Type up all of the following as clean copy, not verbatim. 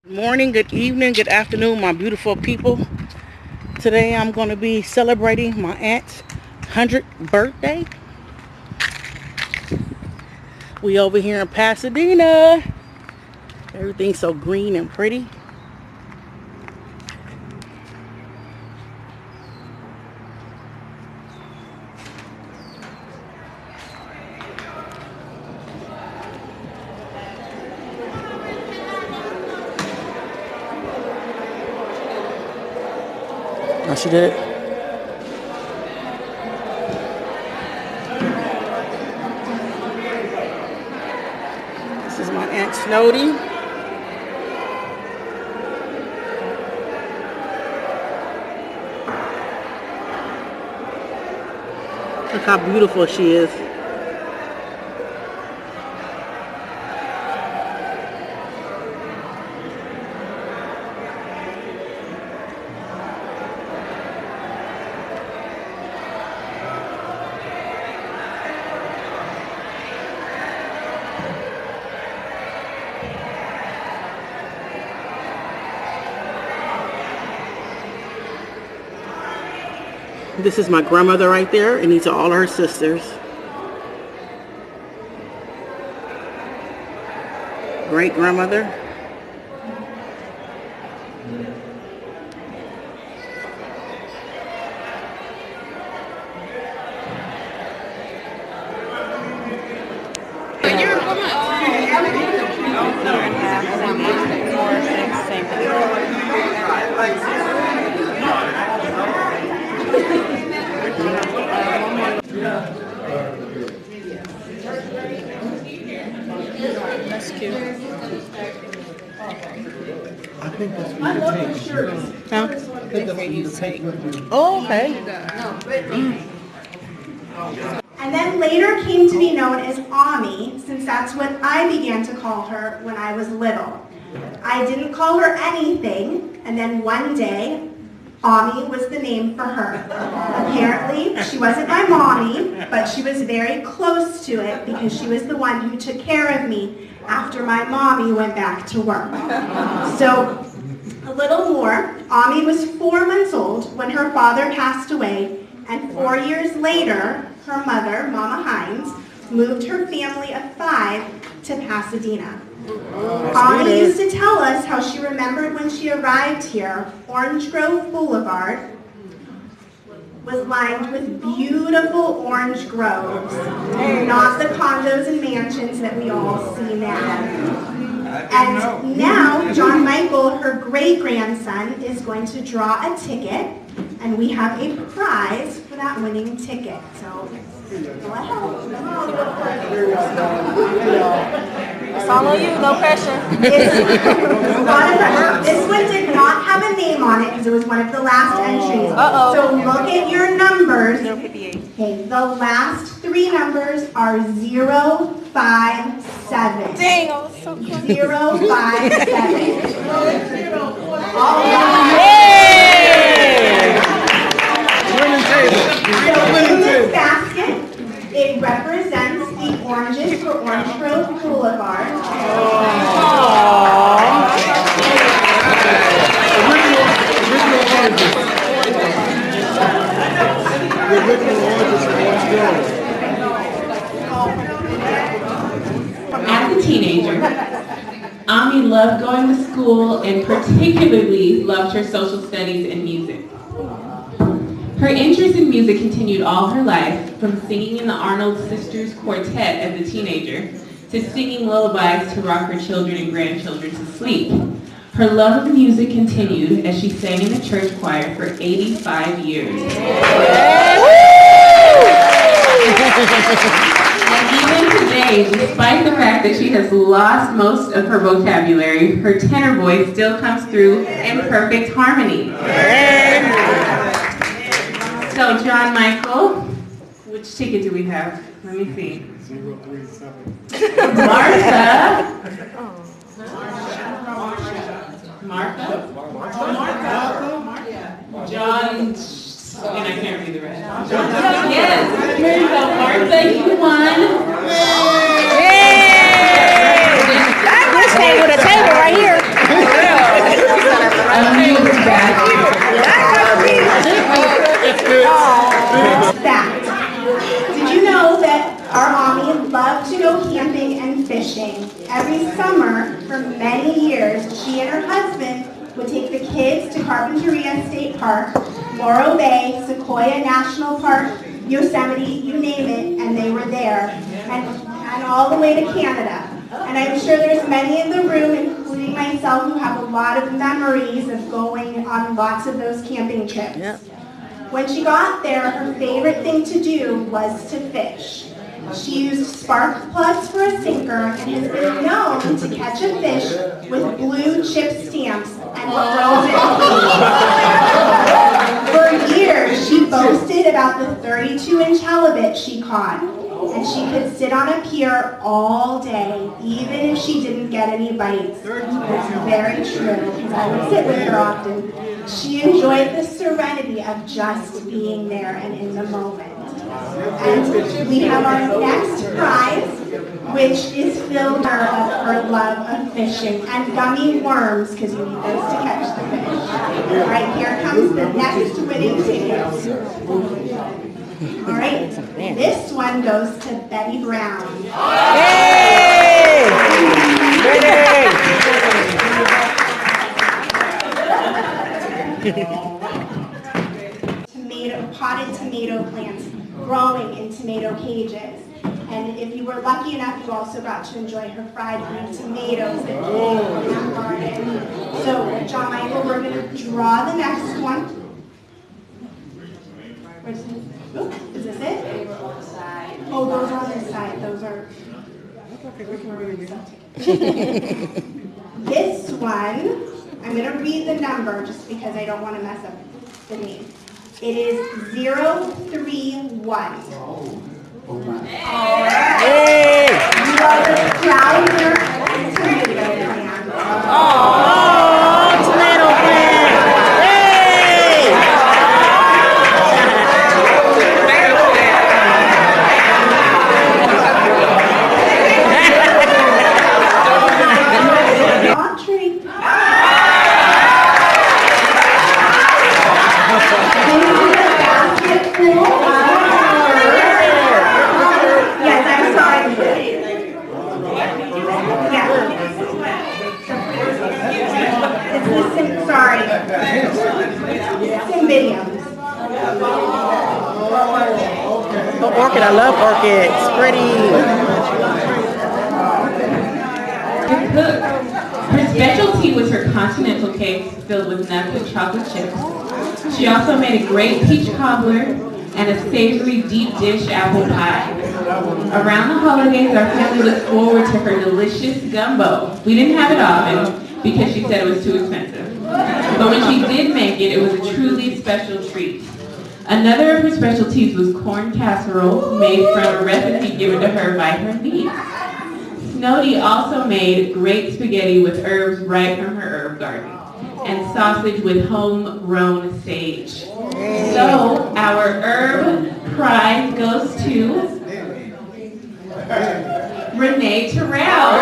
Good morning, good evening, good afternoon, my beautiful people. Today I'm going to be celebrating my aunt's 100th birthday. We over here in Pasadena. Everything's so green and pretty. Oh, she did it. This is my Aunt Snowdie. Look how beautiful she is. This is my grandmother right there, and these are all her sisters. Great grandmother. That's cute. I think that's what you take. Huh? I think that's what you take with you. Oh, okay. And then later came to be known as Ami, since that's what I began to call her when I was little. I didn't call her anything, and then one day, Ami was the name for her. Apparently, she wasn't my mommy, but she was very close to it because she was the one who took care of me after my mommy went back to work. So, a little more, Ami was 4 months old when her father passed away, and 4 years later, her mother, Mama Hines, moved her family of 5 to Pasadena. Ami used to tell us how she remembered when she arrived here, Orange Grove Boulevard was lined with beautiful orange groves, not the condos and mansions that we all see now. And now, John Michael, her great-grandson, is going to draw a ticket, and we have a prize for that winning ticket. So, go ahead. It's all on you, no pressure. This one did not have a name on it because it was one of the last entries. Uh-oh. So look at your numbers. 058. Okay, the last 3 numbers are 0, 5, 7. Dang, I was so close. 0, 5, 7. All right. Yay! Winning table. So Winning in this table. basket, it represents the oranges for Orange Grove Boulevard. Original oranges. The original oranges from Orange Grove. As a teenager, Ami loved going to school and particularly loved her social studies and music. Her interest in music continued all her life, from singing in the Arnold Sisters Quartet as a teenager to singing lullabies to rock her children and grandchildren to sleep. Her love of music continued as she sang in the church choir for 85 years. And even today, despite the fact that she has lost most of her vocabulary, her tenor voice still comes through in perfect harmony. So, John Michael, which ticket do we have? Let me see. 037. Martha. Martha? John, and I can't read the rest. Yes. So, Martha, you won. Yay! I wish they would have table right here. she and her husband would take the kids to Carpinteria State Park, Morro Bay, Sequoia National Park, Yosemite, you name it, and they were there, and all the way to Canada. And I'm sure there's many in the room, including myself, who have a lot of memories of going on lots of those camping trips. Yep. When she got there, her favorite thing to do was to fish. She used spark plugs for a sinker and has been known to catch a fish with blue chip stamps and throws it home. For years, she boasted about the 32-inch halibut she caught, and she could sit on a pier all day, even if she didn't get any bites. It's very true, because I would sit with her often. She enjoyed the serenity of just being there and in the moment. And we have our next prize, which is filled with her love of fishing and gummy worms, because you need those to catch the fish. All right, here comes the next winning ticket. All right, this one goes to Betty Brown. Hey! Potted tomato plants growing in tomato cages. And if you were lucky enough, you also got to enjoy her fried green tomatoes that came from that garden. So, John Michael, we're going to draw the next one. Where's it? Oh, is this it? Oh, those are on this side. Those are... This one, I'm going to read the number just because I don't want to mess up the name. It is 031. Hey! You are the proud winner of tomato plant. Oh, tomato plant! Hey! Entree. Yes, I'm sorry. Yeah. It's the sorry. Cymbidiums. Oh, orchid, I love orchids. Pretty. Her specialty was her continental cakes filled with nuts and chocolate chips. She also made a great peach cobbler and a savory deep dish apple pie. Around the holidays, our family looked forward to her delicious gumbo. We didn't have it often because she said it was too expensive. But when she did make it, it was a truly special treat. Another of her specialties was corn casserole made from a recipe given to her by her niece. Snowdie also made great spaghetti with herbs right from her herb garden and sausage with homegrown sage. So our herb prize goes to Renee Terrell.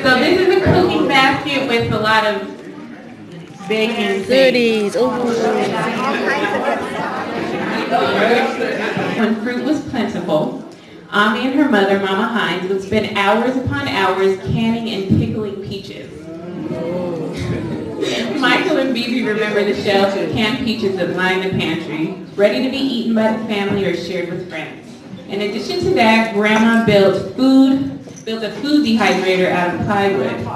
So this is a cooking basket with a lot of bacon Goodies. Ooh. When fruit was plentiful, Ami and her mother, Mama Hines, would spend hours upon hours canning and pickling peaches. Michael and Bibi remember the shelves of canned peaches that line the pantry, ready to be eaten by the family or shared with friends. In addition to that, Grandma built a food dehydrator out of plywood.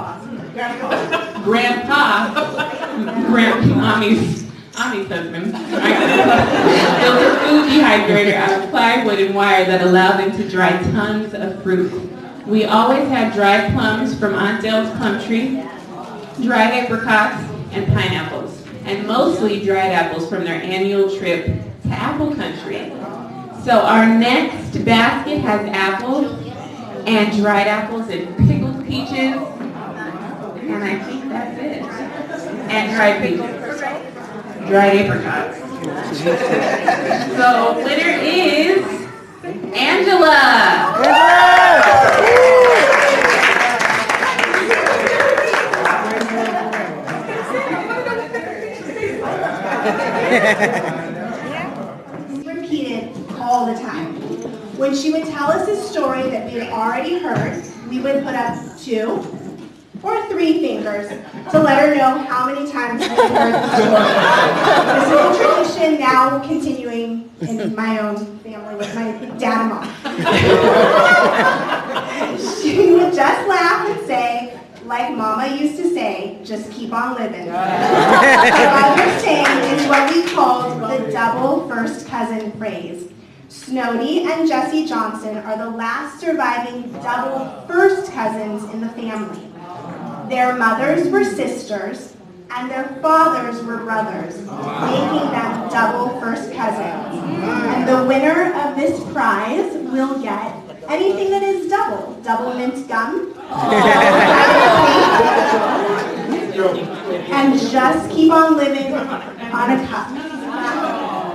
Ami's husband, built a food dehydrator out of plywood and wire that allowed them to dry tons of fruit. We always had dried plums from Aunt Dell's plum tree, dried apricots, and pineapples, and mostly dried apples from their annual trip to apple country. So our next basket has apples and dried apples and pickled peaches, and I think that's it. And dried peaches, dried apricots. So winner is Angela. Repeated all the time. When she would tell us a story that we had already heard, we would put up 2 or 3 fingers to let her know how many times we had heard the story. This is a tradition now continuing in my own family with my dad and mom. She would just laugh and say, like Mama used to say, just keep on living. Her other saying is what we called the double first cousin phrase. Snowdie and Jesse Johnson are the last surviving double first cousins in the family. Their mothers were sisters, and their fathers were brothers, making them double first cousins. And the winner of this prize will get anything that is double. Double mint gum, and just keep on living on a cup.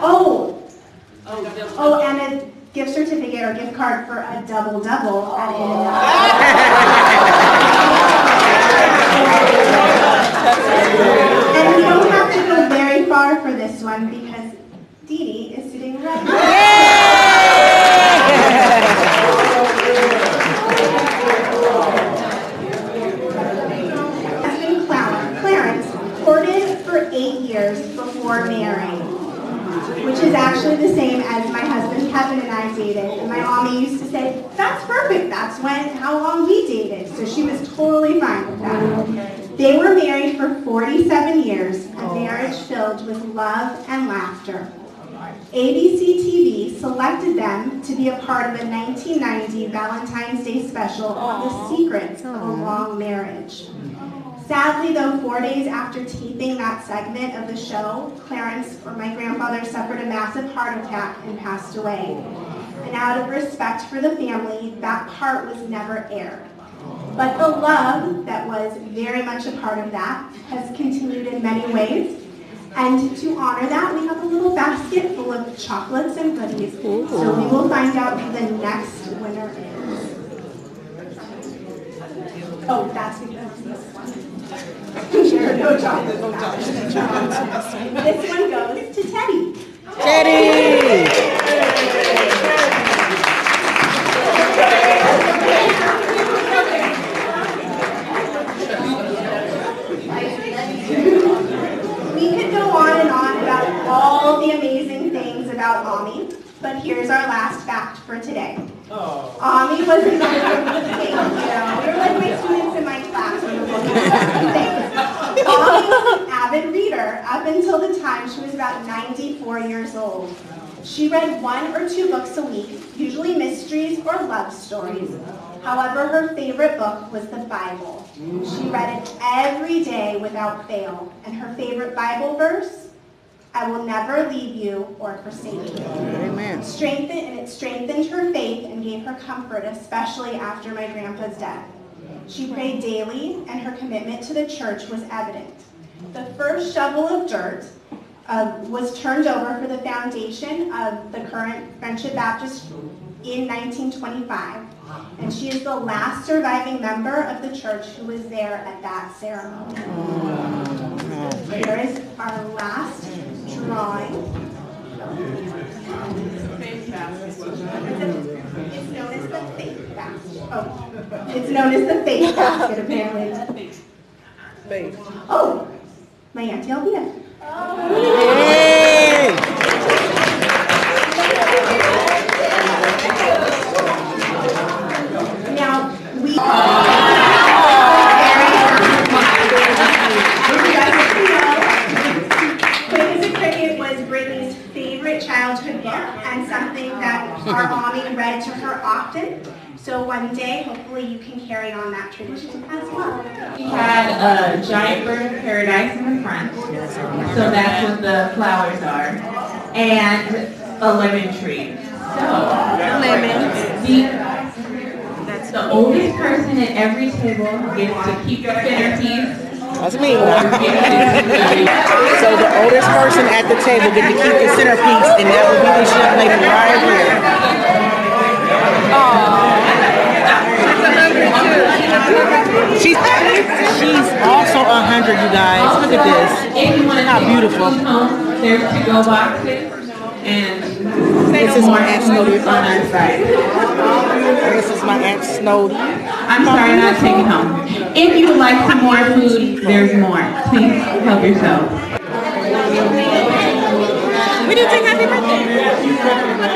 Oh, and a gift certificate or gift card for a double-double at In-N-Out. And we don't have to go very far for this one because Dee Dee is sitting right here. Husband Clarence courted for 8 years before marrying, which is actually the same as my husband Kevin and I dated. And my mommy used to say, that's perfect, that's how long we dated. So she was totally fine with that. They were married for 47 years, a marriage filled with love and laughter. ABC TV selected them to be a part of a 1990 Valentine's Day special on the secrets of a long marriage. Sadly, though, 4 days after taping that segment of the show, Clarence, or my grandfather, suffered a massive heart attack and passed away. And out of respect for the family, that part was never aired. But the love that was very much a part of that has continued in many ways. And to honor that, we have a little basket full of chocolates and goodies. So we will find out who the next winner is. Oh, that's because this one. There are no chocolates. This one goes to Teddy. Teddy! We could go on and on about all the amazing things about Ami, but here's our last fact for today. Ami was an thank you. You're like my students in my class. Ami was an avid reader up until the time she was about 94 years old. She read 1 or 2 books a week, usually mysteries or love stories. However, her favorite book was the Bible. She read it every day without fail. And her favorite Bible verse, I will never leave you or forsake you. Amen. It strengthened her faith and gave her comfort, especially after my grandpa's death. She prayed daily, and her commitment to the church was evident. The first shovel of dirt was turned over for the foundation of the current Friendship Baptist in 1925, and she is the last surviving member of the church who was there at that ceremony. Here is our last drawing. It's known as the faith basket. Oh, it's known as the faith basket, apparently. Faith. Oh, my Auntie Alvia. Yay! Now, Quick as a Cricket was Brittany's favorite childhood book and something that our mommy read to her often. So one day, hopefully you can carry on that tradition as well. We had a giant bird of paradise in the front, so that's what the flowers are, and a lemon tree. So, the oldest person at every table gets to keep the centerpiece. That's me. So the oldest person at the table get to keep the centerpiece, and that will be this young lady right here. She's also 100, you guys. Look at this. How beautiful. There's to-go boxes, and This is my Aunt Snowdie. on that side. This is my Aunt Snowdie. I'm sorry, not take it home. If you would like some more food, there's more. Please help yourself. We didn't sing happy birthday.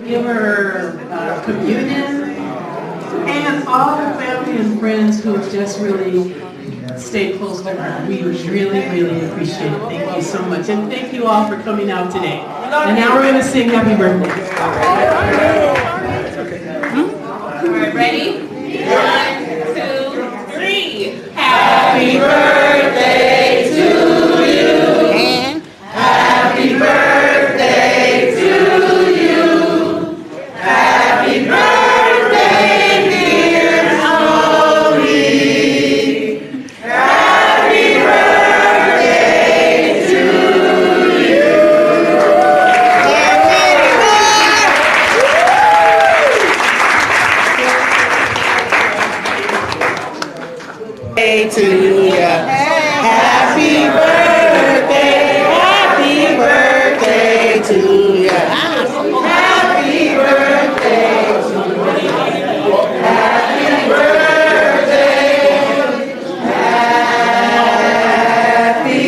Give her communion, and all the family and friends who just really stay close to her. We really, really appreciate it. Thank you so much. And thank you all for coming out today. And now we're going to sing happy birthday. All right, ready? 1, 2, 3. Happy birthday to you. And Happy birthday to you. Happy birthday, dear Tony. Happy birthday to you. birthday to ya. Happy birthday to ya. Happy birthday to ya. Happy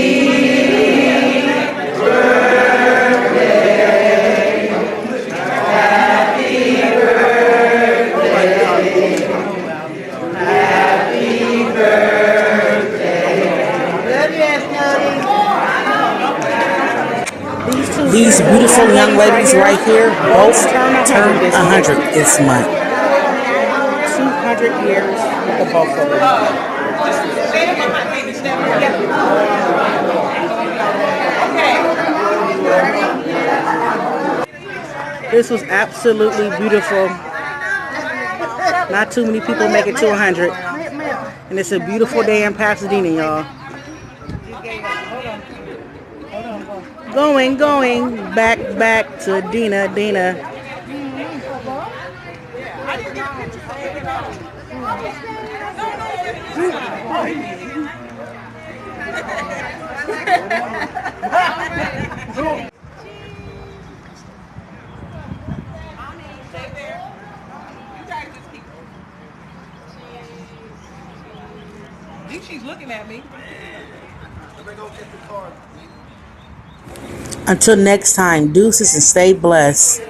These beautiful young ladies right here both turned 100 this month. 200 years with the both of them. This was absolutely beautiful. Not too many people make it to 100. And it's a beautiful day in Pasadena, y'all. Going, back to Dina. I think she's looking at me. Until next time, deuces and stay blessed.